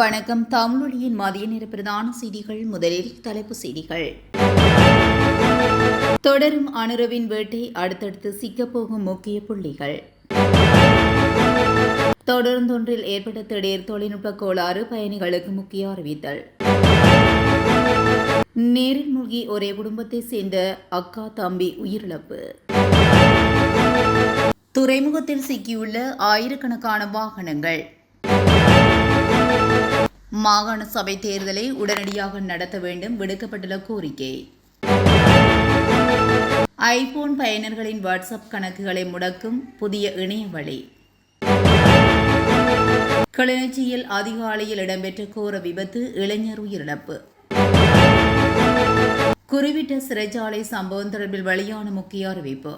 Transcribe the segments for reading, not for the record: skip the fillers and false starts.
வணக்கம். தமிழொலியின் மதிய நேர பிரதான செய்திகள். முதலில் தலைப்புச் செய்திகள். தொடரும் அனுரவின் வேட்டை, அடுத்தடுத்து சிக்கப்போகும் முக்கிய புள்ளிகள். தொடர்ந்தொன்றில் ஏற்பட்ட திடீர் தொழில்நுட்ப கோளாறு, பயணிகளுக்கு முக்கிய அறிவித்தல். நீரில் மூழ்கி ஒரே குடும்பத்தைச் சேர்ந்த அக்கா தம்பி உயிரிழப்பு. துறைமுகத்தில் சிக்கியுள்ள ஆயிரக்கணக்கான வாகனங்கள். மாகாண சபை தேர்தலை உடனடியாக நடத்த வேண்டும், விடுக்கப்பட்டுள்ள கோரிக்கை. ஐபோன் பயனர்களின் வாட்ஸ்அப் கணக்குகளை முடக்கும் புதிய இணைய வழி. கிளிநொச்சியில் அதிகாலையில் இடம்பெற்ற கோர விபத்து, இளைஞர் உயிரிழப்பு. குறிப்பிட்ட சிறைச்சாலை சம்பவம் தொடர்பில் வெளியான முக்கிய அறிவிப்பு.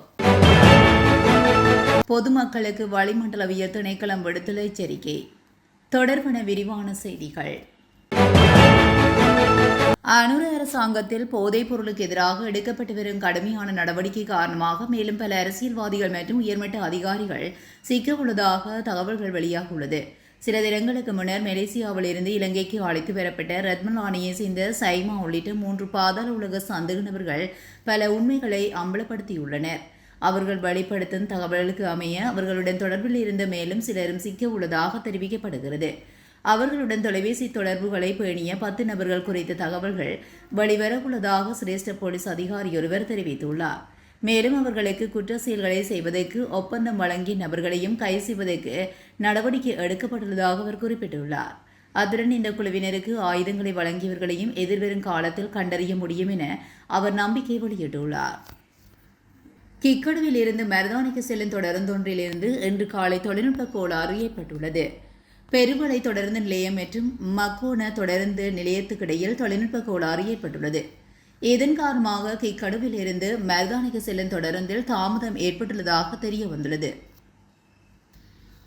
பொதுமக்களுக்கு வளிமண்டலவியல் திணைக்களம் விடுத்துள்ள எச்சரிக்கை. தொடர்பான விரிவான செய்திகள். அனுர அரசாங்கத்தில் போதைப் பொருளுக்கு எதிராக எடுக்கப்பட்டு வரும் கடுமையான நடவடிக்கை காரணமாக மேலும் பல அரசியல்வாதிகள் மற்றும் உயர்மட்ட அதிகாரிகள் சிக்க உள்ளதாக தகவல்கள் வெளியாகியுள்ளது. சில தினங்களுக்கு முன்னர் மலேசியாவில் இருந்து இலங்கைக்கு அழைத்து வரப்பட்ட ரத்மலானியை சேர்ந்த சைமா உள்ளிட்ட 3 பாதாள உலக சந்தேக நபர்கள் பல உண்மைகளை அம்பலப்படுத்தியுள்ளனர். அவர்கள் வெளிப்படுத்தும் தகவல்களுக்கு அமைய அவர்களுடன் தொடர்பில் இருந்த மேலும் சிலரும் சிக்க உள்ளதாக தெரிவிக்கப்படுகிறது. அவர்களுடன் தொலைபேசி தொடர்புகளை பேணிய 10 நபர்கள் குறித்த தகவல்கள் வெளிவரவுள்ளதாக சிரேஷ்ட போலீஸ் அதிகாரியொருவர் தெரிவித்துள்ளார். மேலும் அவர்களுக்கு குற்ற செயல்களை செய்வதற்கு ஒப்பந்தம் வழங்கிய நபர்களையும் கைது செய்வதற்கு நடவடிக்கை எடுக்கப்பட்டுள்ளதாக அவர் குறிப்பிட்டுள்ளார். அத்துடன் இந்த குழுவினருக்கு ஆயுதங்களை வழங்கியவர்களையும் எதிர்வரும் காலத்தில் கண்டறிய முடியும் என அவர் நம்பிக்கை வெளியிட்டுள்ளார். கிக்கடுவில் இருந்து மருதானிக்கு செல்லும் தொடருந்தொன்றிலிருந்து இன்று காலை தொழில்நுட்ப கோளாறு ஏற்பட்டுள்ளது. பெருமலை தொடருந்து நிலையம் மற்றும் மக்கோண தொடருந்து நிலையத்துக்கிடையில் தொழில்நுட்ப கோளாறு ஏற்பட்டுள்ளது. இதன் காரணமாக கிக்கடுவில் இருந்து மருதானிக்கு செல்லும் தொடருந்தில் தாமதம் ஏற்பட்டுள்ளதாக தெரிய வந்துள்ளது.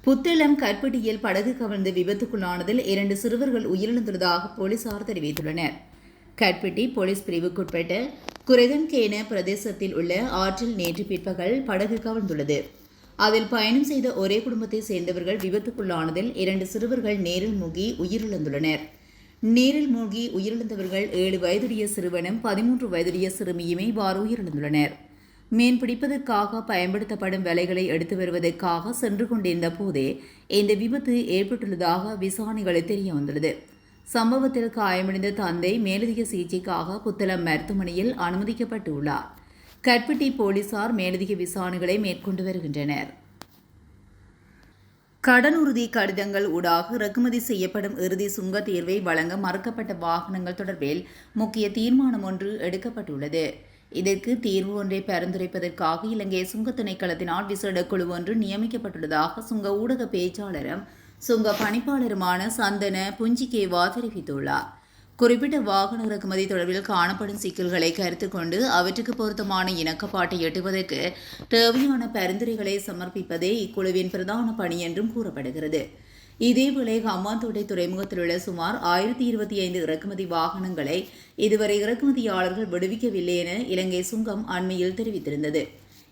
புத்தளம் கற்பட்டியில் படகு கவிழ்ந்து விபத்துக்குள்ளானதில் 2 சிறுவர்கள் உயிரிழந்துள்ளதாக போலீசார் தெரிவித்துள்ளனர். கற்பட்டி போலீஸ் பிரிவுக்குட்பட்ட குரெதன்கேன பிரதேசத்தில் உள்ள ஆற்றில் நேற்று பிற்பகல் படகு கவிழ்ந்துள்ளது. அதில் பயணம் செய்த ஒரே குடும்பத்தை சேர்ந்தவர்கள் விபத்துக்குள்ளானதில் 2 சிறுவர்கள் நீரில் மூழ்கி உயிரிழந்துள்ளனர். நீரில் மூழ்கி உயிரிழந்தவர்கள் 7 வயதுடைய சிறுவனும் 13 வயதுடைய சிறுமியுமே இவ்வாறு உயிரிழந்துள்ளனர். மீன் பிடிப்பதற்காக பயன்படுத்தப்படும் வலைகளை எடுத்து வருவதற்காக சென்று கொண்டிருந்த போதே இந்த விபத்து ஏற்பட்டுள்ளதாக விசாரணைகளில் தெரிய வந்துள்ளது. சம்பவத்தில் காயமடைந்த தந்தை மேலதிக சிகிச்சைக்காக புத்தளம் மருத்துவமனையில் அனுமதிக்கப்பட்டுள்ளார். கற்பட்டி போலீசார் மேலதிக விசாரணைகளை மேற்கொண்டு வருகின்றனர். கடனுறுதி கடிதங்கள் ஊடாக இறக்குமதி செய்யப்படும் இறுதி சுங்க தீர்வை வழங்க மறுக்கப்பட்ட வாகனங்கள் தொடர்பில் முக்கிய தீர்மானம் ஒன்று எடுக்கப்பட்டுள்ளது. இதற்கு தீர்வு ஒன்றை பரிந்துரைப்பதற்காக இலங்கை சுங்க திணைக்களத்தினால் விசேட குழு ஒன்று நியமிக்கப்பட்டுள்ளதாக சுங்க ஊடக பேச்சாளரும் சுங்க பணிப்பாளருமான சந்தன புஞ்சிகேவா தெரிவித்துள்ளார். குறிப்பிட்ட வாகன இறக்குமதி தொடர்பில் காணப்படும் சிக்கல்களை கருத்தில் கொண்டு அவற்றுக்கு பொருத்தமான இணக்கப்பாட்டை எட்டுவதற்கு தேவையான பரிந்துரைகளை சமர்ப்பிப்பதே இக்குழுவின் பிரதான பணி என்றும் கூறப்படுகிறது. இதேவேளை ஹம்பாந்தோட்டை துறைமுகத்தில் உள்ள சுமார் 1025 இறக்குமதி வாகனங்களை இதுவரை இறக்குமதியாளர்கள் விடுவிக்கவில்லை என இலங்கை சுங்கம் அண்மையில் தெரிவித்திருந்தது.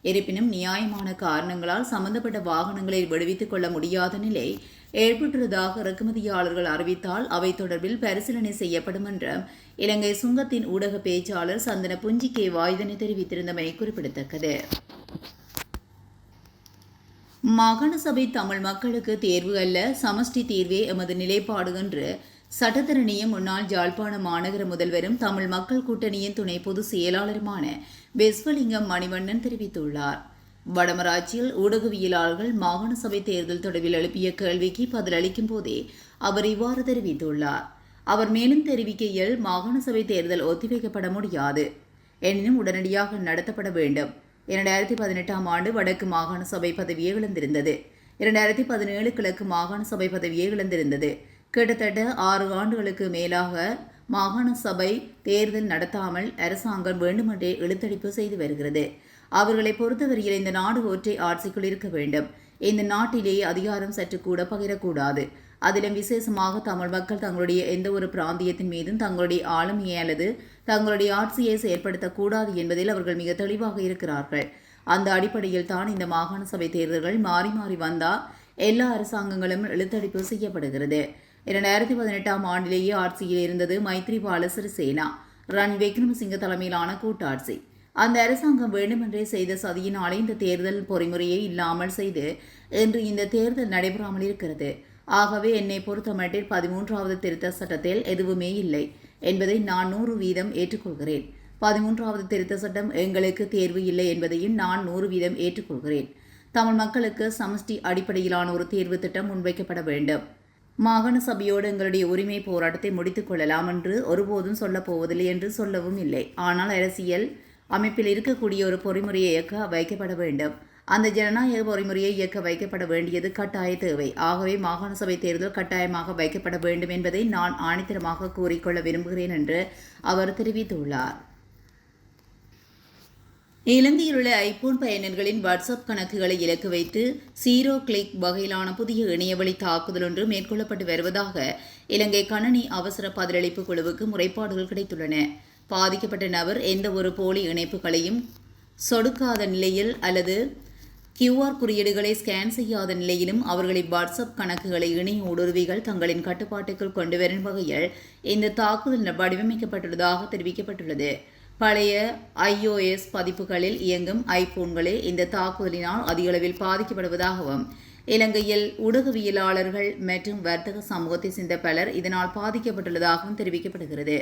இருப்பினும் நியாயமான காரணங்களால் சம்பந்தப்பட்ட வாகனங்களை விடுவித்துக் கொள்ள முடியாத நிலை ஏற்பட்டுள்ளதாக இறக்குமதியாளர்கள் அறிவித்தால் அவை தொடர்பில் பரிசீலனை செய்யப்படும் என்றும் இலங்கை சுங்கத்தின் ஊடக பேச்சாளர் சந்தன புஞ்சிகேவா இதனை தெரிவித்திருந்தமை குறிப்பிடத்தக்கது. மாகாண சபை தமிழ் மக்களுக்கு தேர்வு அல்ல, சமஷ்டி தீர்வே எமது நிலைப்பாடு என்று சட்டத்தரணியும் முன்னாள் யாழ்ப்பாண மாநகர முதல்வரும் தமிழ் மக்கள் கூட்டணியின் துணை பொதுச் செயலாளருமான விஸ்வலிங்கம் மணிவண்ணன் தெரிவித்துள்ளார். வடமராட்சியில் ஊடகவியலாளர்கள் மாகாண சபை தேர்தல் தொடர்பில் எழுப்பிய கேள்விக்கு பதிலளிக்கும் போதே அவர் இவ்வாறு தெரிவித்துள்ளார். அவர் மேலும் தெரிவிக்கையில், மாகாண சபை தேர்தல் ஒத்திவைக்கப்பட முடியாது, எனினும் உடனடியாக நடத்தப்பட வேண்டும். 2018ஆம் ஆண்டு வடக்கு மாகாண சபை பதவியை இழந்திருந்தது. 2017 கிழக்கு மாகாண சபை பதவியை இழந்திருந்தது. கிட்டத்தட்ட 6 ஆண்டுகளுக்கு மேலாக மாகாண சபை தேர்தல் நடத்தாமல் அரசாங்கம் வேண்டுமென்றே இழுத்தடிப்பு செய்து வருகிறது. அவர்களை பொறுத்தவரையில் இந்த நாடு ஒற்றை ஆட்சிக்குள் இருக்க வேண்டும். இந்த நாட்டிலேயே அதிகாரம் சற்று கூட பகிரக்கூடாது. அதிலும் விசேஷமாக தமிழ் மக்கள் தங்களுடைய எந்த ஒரு பிராந்தியத்தின் மீதும் தங்களுடைய ஆளுமையை அல்லது தங்களுடைய ஆட்சியை செயற்படுத்தக்கூடாது என்பதில் அவர்கள் மிக தெளிவாக இருக்கிறார்கள். அந்த அடிப்படையில் தான் இந்த மாகாண சபை தேர்தல்கள் மாறி மாறி வந்தால் எல்லா அரசாங்கங்களும் இழுத்தடிப்பு செய்யப்படுகிறது. 2018ஆம் ஆண்டிலேயே ஆட்சியில் இருந்தது மைத்ரிபால சிறிசேனா, ரணில் விக்ரமசிங்க தலைமையிலான கூட்டாட்சி. அந்த அரசாங்கம் வேண்டுமென்றே செய்த சதியினாலே இந்த தேர்தல் பொறிமுறையை இல்லாமல் செய்து இன்று இந்த தேர்தல் நடைபெறாமல் இருக்கிறது. ஆகவே என்னை பொறுத்தமட்டில் 13வது திருத்த சட்டத்தில் எதுவுமே இல்லை என்பதை நான் 100% ஏற்றுக்கொள்கிறேன். 13வது திருத்த சட்டம் எங்களுக்கு தேர்வு இல்லை என்பதையும் நான் 100% ஏற்றுக்கொள்கிறேன். தமிழ் மக்களுக்கு சமஷ்டி அடிப்படையிலான ஒரு தேர்வு திட்டம் முன்வைக்கப்பட வேண்டும். மாகாண சபையோடு எங்களுடைய உரிமை போராட்டத்தை முடித்துக் கொள்ளலாம் என்று ஒருபோதும் சொல்லப் போவதில்லை என்று சொல்லவும் இல்லை. ஆனால் அரசியல் அமைப்பில் இருக்கக்கூடிய ஒரு பொறிமுறையை இயக்க வைக்கப்பட வேண்டும். அந்த ஜனநாயக பொறிமுறையை இயக்க வைக்கப்பட வேண்டியது கட்டாய தேவை. ஆகவே மாகாண சபை தேர்தல் கட்டாயமாக வைக்கப்பட வேண்டும் என்பதை நான் ஆணித்தரமாக கூறிக்கொள்ள விரும்புகிறேன் என்று அவர் தெரிவித்துள்ளார். இலங்கையில் உள்ள ஐபோன் பயனர்களின் வாட்ஸ்அப் கணக்குகளை இலக்கு வைத்து ஜீரோ கிளிக் வகையிலான புதிய இணையவழி தாக்குதல் ஒன்று மேற்கொள்ளப்பட்டு வருவதாக இலங்கை கணனி அவசர பதிலளிப்பு குழுவுக்கு முறைப்பாடுகள் கிடைத்துள்ளன. பாதிக்கப்பட்ட நபர் எந்த ஒரு போலி இணைப்புகளையும் சொடுக்காத நிலையில் அல்லது QR குறியீடுகளை ஸ்கேன் செய்யாத நிலையிலும் அவர்களின் வாட்ஸ்அப் கணக்குகளை இணைய ஊடுருவிகள் தங்களின் கட்டுப்பாட்டுக்குள் கொண்டுவரும் வகையில் இந்த தாக்குதல் வடிவமைக்கப்பட்டுள்ளதாக தெரிவிக்கப்பட்டுள்ளது. பழைய iOS பதிப்புகளில் இயங்கும் ஐபோன்களே இந்த தாக்குதலினால் அதிகளவில் பாதிக்கப்படுவதாகவும் இலங்கையில் ஊடகவியலாளர்கள் மற்றும் வர்த்தக சமூகத்தை சேர்ந்த பலர் இதனால் பாதிக்கப்பட்டுள்ளதாகவும் தெரிவிக்கப்படுகிறது.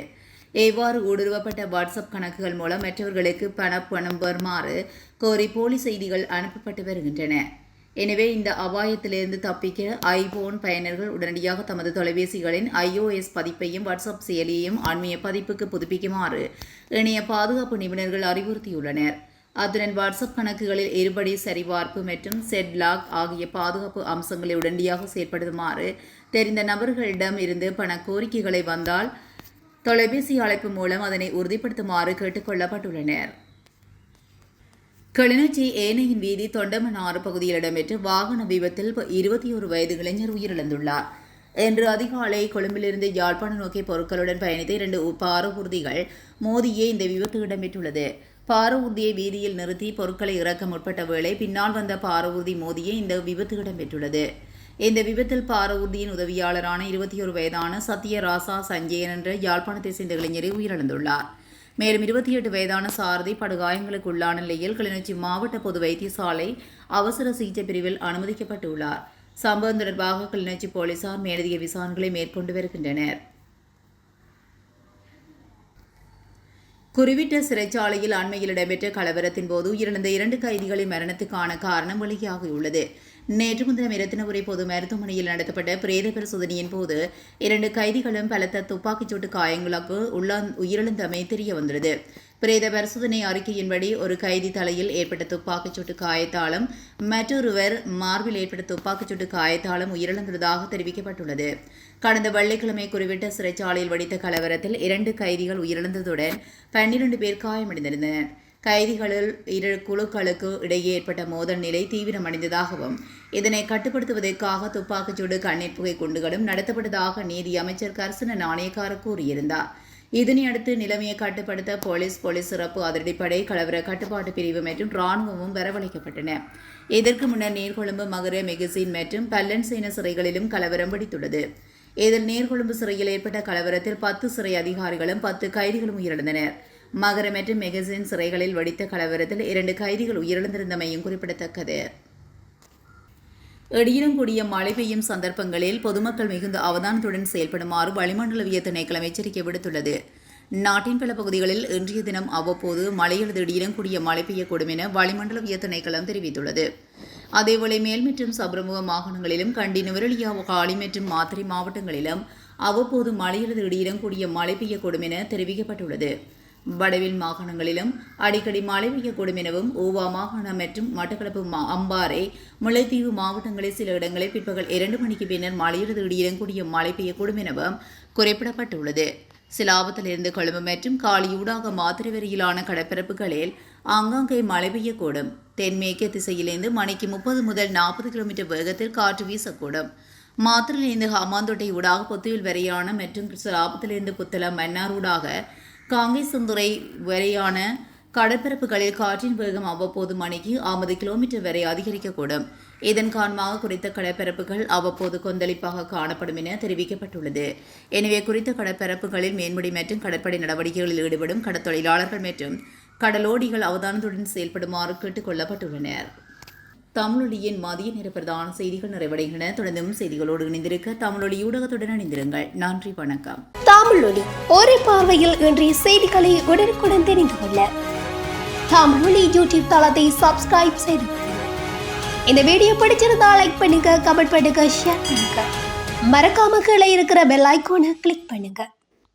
எவ்வாறு ஊடுருவப்பட்ட வாட்ஸ்அப் கணக்குகள் மூலம் மற்றவர்களுக்கு பணம் வருமாறு கோரி போலி செய்திகள் அனுப்பப்பட்டு வருகின்றன. எனவே இந்த அபாயத்திலிருந்து தப்பிக்க ஐபோன் பயனர்கள் உடனடியாக தமது தொலைபேசிகளின் iOS பதிப்பையும் வாட்ஸ்அப் செயலியையும் அண்மைய பதிப்புக்கு புதுப்பிக்குமாறு இணைய பாதுகாப்பு நிபுணர்கள் அறிவுறுத்தியுள்ளனர். அத்துடன் வாட்ஸ்அப் கணக்குகளில் இருபடி சரிபார்ப்பு மற்றும் செட்லாக் ஆகிய பாதுகாப்பு அம்சங்களை உடனடியாக செயற்படுத்துமாறு தெரிந்த நபர்களிடம் இருந்து பண கோரிக்கைகளை வந்தால் தொலைபேசி அழைப்பு மூலம் அதனை உறுதிப்படுத்துமாறு கேட்டுக் கொள்ளப்பட்டுள்ளனர். கிளிநொச்சி ஏனையின் வீதி தொண்டமனாறு பகுதியில் இடம்பெற்ற வாகன விபத்தில் 21 வயது இளைஞர் உயிரிழந்துள்ளார். இன்று அதிகாலை கொழும்பிலிருந்து யாழ்ப்பாணம் நோக்கி பொருட்களுடன் பயணித்த 2 பாரவூர்திகள் மோதியே இந்த விபத்து இடம்பெற்றுள்ளது. பாரவூர்தியை வீதியில் நிறுத்தி பொருட்களை இறக்க முற்பட்ட வேளை பின்னால் வந்த பாரவூர்தி மோதியே இந்த விபத்து இடம்பெற்றுள்ளது. இந்த விபத்தில் பாரவூர்தியின் உதவியாளரான 21 வயதான சத்யராசா சஞ்சயன் என்ற யாழ்ப்பாணத்தை சேர்ந்த இளைஞரை உயிரிழந்துள்ளார். மேலும் 28 வயதான சாரதி படுகாயங்களுக்கு உள்ளான நிலையில் கிளிநொச்சி மாவட்ட பொது வைத்தியசாலை அவசர சிகிச்சை பிரிவில் அனுமதிக்கப்பட்டுள்ளார். சம்பவம் தொடர்பாக கிளிநொச்சி போலீசார் மேலதிக விசாரணைகளை மேற்கொண்டு வருகின்றனர். குறிவிட்ட சிறைச்சாலையில் அண்மையில் இடம்பெற்ற கலவரத்தின் போது உயிரிழந்த 2 கைதிகளின் மரணத்துக்கான காரணம் வெளியாகியுள்ளது. நேற்று முன்தினம் இரத்தினபுரி பொது மருத்துவமனையில் நடத்தப்பட்ட பிரேத பரிசோதனையின் போது 2 கைதிகளும் பலத்த துப்பாக்கிச்சூட்டு காயங்களுக்கு உயிரிழந்தமை தெரிய வந்துள்ளது. பிரேத பரிசோதனை அறிக்கையின்படி ஒரு கைதி தலையில் ஏற்பட்ட துப்பாக்கிச்சூட்டு காயத்தாலும் மற்றொருவர் மார்பில் ஏற்பட்ட துப்பாக்கிச்சூட்டு காயத்தாலும் உயிரிழந்துள்ளதாக தெரிவிக்கப்பட்டுள்ளது. கடந்த வெள்ளிக்கிழமை குறிவிட்ட சிறைச்சாலையில் வெடித்த கலவரத்தில் 2 கைதிகள் உயிரிழந்ததுடன் 12 பேர் காயமடைந்திருந்தனர். கைதிகளில் 2 குழுக்களுக்கு இடையே ஏற்பட்ட மோதல் நிலை தீவிரமடைந்ததாகவும் இதனை கட்டுப்படுத்துவதற்காக துப்பாக்கிச்சூடு கண்ணீர் புகை குண்டுகளும் நடத்தப்பட்டதாக நீதி அமைச்சர் கர்சன நாணயக்கார கூறியிருந்தார். இதனையடுத்து நிலைமையை கட்டுப்படுத்த போலீஸ் சிறப்பு அதிரடிப்படை கலவர கட்டுப்பாட்டு பிரிவு மற்றும் இராணுவமும் வரவழைக்கப்பட்டன. இதற்கு முன்னர் நீர்கொழும்பு மகர மெகசின் மற்றும் பல்லன்சேன சிறைகளிலும் கலவரம் வெடித்துள்ளது. இதில் நீர்கொழும்பு சிறையில் ஏற்பட்ட கலவரத்தில் 10 சிறை அதிகாரிகளும் 10 கைதிகளும் உயிரிழந்தனர். மகர மற்றும் மெகசின் சிறைகளில் வெடித்த கலவரத்தில் 2 கைதிகள் உயிரிழந்திருந்தமையும் குறிப்பிடத்தக்கது. இடியுடன் கூடிய மழை பெய்யும் சந்தர்ப்பங்களில் பொதுமக்கள் மிகுந்த அவதானத்துடன் செயல்படுமாறு வளிமண்டலவியல் திணைக்களம் எச்சரிக்கை விடுத்துள்ளது. நாட்டின் பல பகுதிகளில் இன்றைய தினம் அவ்வப்போது மழை அல்லது இடியுடன் கூடிய மழை பெய்யக்கூடும் என வளிமண்டலவியல் திணைக்களம் தெரிவித்துள்ளது. அதேவேளை மேல் மற்றும் சபரமுக மாகாணங்களிலும் கண்டி நுவரெலியா காலி மற்றும் மாத்தறை மாவட்டங்களிலும் அவ்வப்போது மழை அல்லது இடியுடன் கூடிய மழை பெய்யக்கூடும் என தெரிவிக்கப்பட்டுள்ளது. வடவில் மாகாணங்களிலும் அடிக்கடி மழை பெய்யக்கூடும் எனவும் ஊவா மாகாணம் மற்றும் மட்டக்களப்பு அம்பாறை முல்லைத்தீவு மாவட்டங்களில் சில இடங்களில் பிற்பகல் 2 மணிக்கு பின்னர் மழையிலிருந்து இடியுடன் கூடிய மழை பெய்யக்கூடும் எனவும் குறிப்பிடப்பட்டுள்ளது. சிலாபத்திலிருந்து கொழும்பு மற்றும் காலியூடாக மாத்திரை வரையிலான கடற்பரப்புகளில் ஆங்காங்கே மழை பெய்யக்கூடும். தென்மேற்கு திசையிலிருந்து மணிக்கு 30 முதல் 40 கிலோமீட்டர் வேகத்தில் காற்று வீசக்கூடும். மாத்திரையிலிருந்து ஹமாந்தோட்டை ஊடாக பொத்துவில் வரையான மற்றும் சிலாபத்திலிருந்து புத்தளம் மன்னார் ஊடாக காங்கேசந்துறை வரையான கடற்பரப்புகளில் காற்றின் வேகம் அவ்வப்போது மணிக்கு 50 கிலோமீட்டர் வரை அதிகரிக்கக்கூடும். இதன் காரணமாக குறித்த கடற்பரப்புகள் அவ்வப்போது கொந்தளிப்பாக காணப்படும் என தெரிவிக்கப்பட்டுள்ளது. எனவே குறித்த கடற்பரப்புகளில் மீன்பிடி மற்றும் கடற்படை நடவடிக்கைகளில் ஈடுபடும் கடற்தொழிலாளர்கள் மற்றும் கடலோடிகள் அவதானத்துடன் செயல்படுமாறு கேட்டுக் கொள்ளப்பட்டுள்ளனர். தமிழொலியின் மதிய நேர பிரதான செய்திகள் நிறைவடைகின்றன. தொடர்ந்தும் செய்திகளோடு இணைந்திருக்க தமிழொலி ஊடகத்துடன் இணைந்திருங்கள். நன்றி, வணக்கம். தமிழொலி ஒரே பார்வையில் இன்றைய செய்திகளை உடனுக்குடன் தெரிந்து கொள்ள தமிழொலி யூடியூப் தளத்தை சப்ஸ்கிரைப் செய்து இந்த வீடியோ பிடிச்சிருந்தா லைக் பண்ணுங்க, கமெண்ட் பண்ணுங்க, ஷேர் பண்ணுங்க. மறக்காம கீழே இருக்கிற பெல் ஐகானை கிளிக் பண்ணுங்க.